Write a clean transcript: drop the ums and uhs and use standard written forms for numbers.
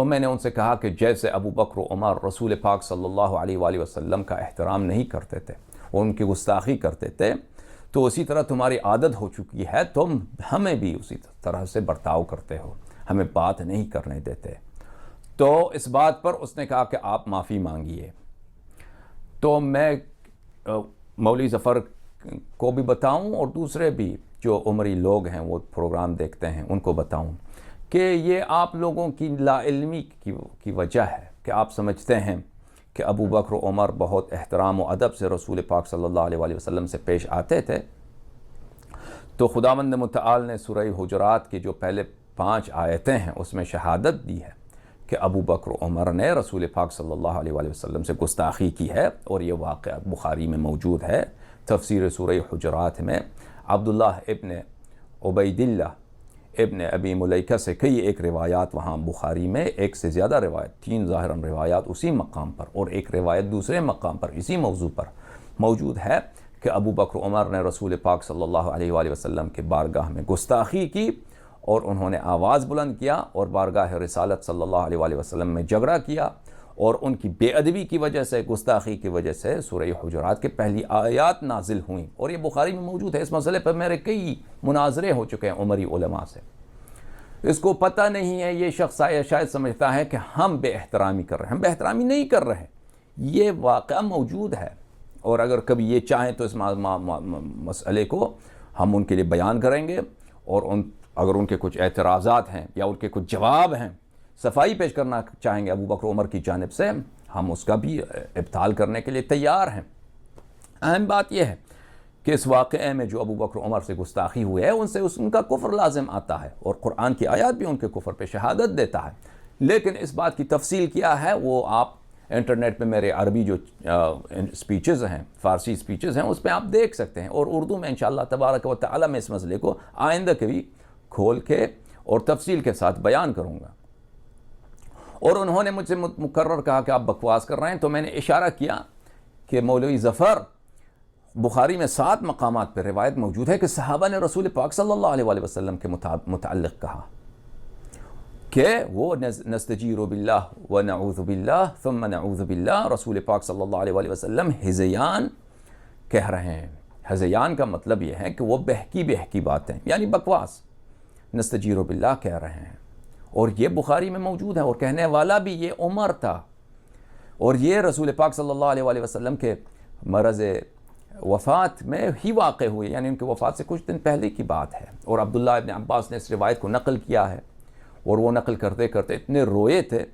تو میں نے ان سے کہا کہ جیسے ابو بکر و عمر رسول پاک صلی اللہ علیہ وآلہ وسلم کا احترام نہیں کرتے تھے اور ان کی گستاخی کرتے تھے، تو اسی طرح تمہاری عادت ہو چکی ہے، تم ہمیں بھی اسی طرح سے برتاؤ کرتے ہو، ہمیں بات نہیں کرنے دیتے۔ تو اس بات پر اس نے کہا کہ آپ معافی مانگیے۔ تو میں مولوی ظفر کو بھی بتاؤں اور دوسرے بھی جو عمری لوگ ہیں وہ پروگرام دیکھتے ہیں ان کو بتاؤں کہ یہ آپ لوگوں کی لا علمی کی وجہ ہے کہ آپ سمجھتے ہیں کہ ابو بکر و عمر بہت احترام و ادب سے رسول پاک صلی اللہ علیہ وآلہ وسلم سے پیش آتے تھے۔ تو خداوند متعال نے سورہ حجرات کی جو پہلے 5 آیتیں ہیں اس میں شہادت دی ہے کہ ابو بکر و عمر نے رسول پاک صلی اللہ علیہ وآلہ وسلم سے گستاخی کی ہے، اور یہ واقعہ بخاری میں موجود ہے۔ تفسیر سورہ حجرات میں عبداللہ ابن عبید اللہ ابن ابی ملیکہ سے کئی ایک روایات وہاں بخاری میں، ایک سے زیادہ روایت، 3 ظاہراً روایات اسی مقام پر اور ایک روایت دوسرے مقام پر اسی موضوع پر موجود ہے کہ ابو بکر عمر نے رسول پاک صلی اللہ علیہ وآلہ وسلم کے بارگاہ میں گستاخی کی اور انہوں نے آواز بلند کیا اور بارگاہ رسالت صلی اللہ علیہ وآلہ وسلم میں جھگڑا کیا، اور ان کی بے ادبی کی وجہ سے، گستاخی کی وجہ سے سورہ حجرات کے پہلی آیات نازل ہوئیں، اور یہ بخاری میں موجود ہے۔ اس مسئلے پر میرے کئی مناظرے ہو چکے ہیں عمری علماء سے۔ اس کو پتہ نہیں ہے، یہ شخص شاید سمجھتا ہے کہ ہم بے احترامی کر رہے ہیں۔ ہم بے احترامی نہیں کر رہے، یہ واقعہ موجود ہے، اور اگر کبھی یہ چاہیں تو اس مسئلے کو ہم ان کے لیے بیان کریں گے، اور اگر ان کے کچھ اعتراضات ہیں یا ان کے کچھ جواب ہیں، صفائی پیش کرنا چاہیں گے ابو بکر عمر کی جانب سے، ہم اس کا بھی ابطال کرنے کے لیے تیار ہیں۔ اہم بات یہ ہے کہ اس واقعے میں جو ابو بکر عمر سے گستاخی ہوئی ہے، ان سے ان کا کفر لازم آتا ہے، اور قرآن کی آیات بھی ان کے کفر پہ شہادت دیتا ہے۔ لیکن اس بات کی تفصیل کیا ہے وہ آپ انٹرنیٹ پہ میرے عربی جو سپیچز ہیں، فارسی سپیچز ہیں، اس پہ آپ دیکھ سکتے ہیں، اور اردو میں انشاءاللہ تبارک و تعالی میں اس مسئلے کو آئندہ کبھی کھول کے اور تفصیل کے ساتھ بیان کروں گا۔ اور انہوں نے مجھ سے مکرر کہا کہ آپ بکواس کر رہے ہیں، تو میں نے اشارہ کیا کہ مولوی ظفر، بخاری میں 7 مقامات پر روایت موجود ہے کہ صحابہ نے رسول پاک صلی اللہ علیہ وآلہ وسلم کے متعلق کہا کہ وہ نستجیر باللہ ونعوذ باللہ ثم نعوذ باللہ، رسول پاک صلی اللہ علیہ وآلہ وسلم ہذیان کہہ رہے ہیں۔ ہذیان کا مطلب یہ ہے کہ وہ بہکی باتیں، یعنی بکواس، نستجیر باللہ کہہ رہے ہیں، اور یہ بخاری میں موجود ہے، اور کہنے والا بھی یہ عمر تھا، اور یہ رسول پاک صلی اللہ علیہ وآلہ وسلم کے مرض وفات میں ہی واقع ہوئی، یعنی ان کی وفات سے کچھ دن پہلے کی بات ہے۔ اور عبداللہ ابن عباس نے اس روایت کو نقل کیا ہے، اور وہ نقل کرتے کرتے اتنے روئے تھے